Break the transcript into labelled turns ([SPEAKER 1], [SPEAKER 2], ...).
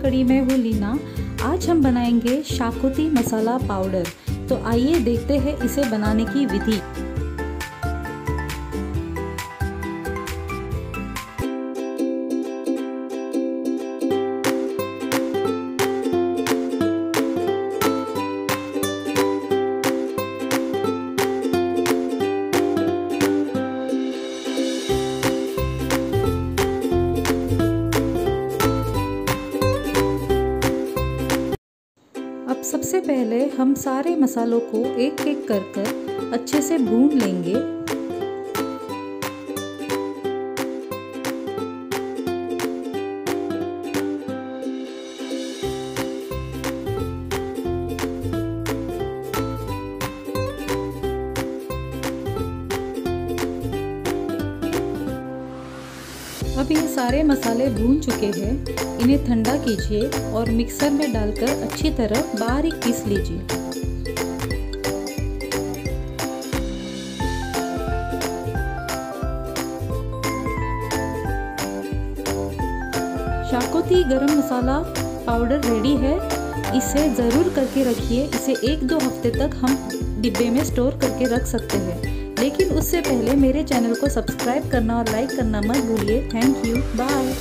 [SPEAKER 1] कड़ी में हूँ लीना। आज हम बनाएंगे शाकुती मसाला पाउडर। तो आइए देखते हैं इसे बनाने की विधि। अब सबसे पहले हम सारे मसालों को एक एक कर अच्छे से भून लेंगे। अब ये सारे मसाले भून चुके हैं, इन्हें ठंडा कीजिए और मिक्सर में डालकर अच्छी तरह बारीक पीस लीजिए। शाकुती गरम मसाला पाउडर रेडी है। इसे ज़रूर करके रखिए। इसे 1-2 हफ्ते तक हम डिब्बे में स्टोर करके रख सकते हैं। लेकिन उससे पहले मेरे चैनल को सब्सक्राइब करना और लाइक करना मत भूलिए। Thank you, bye.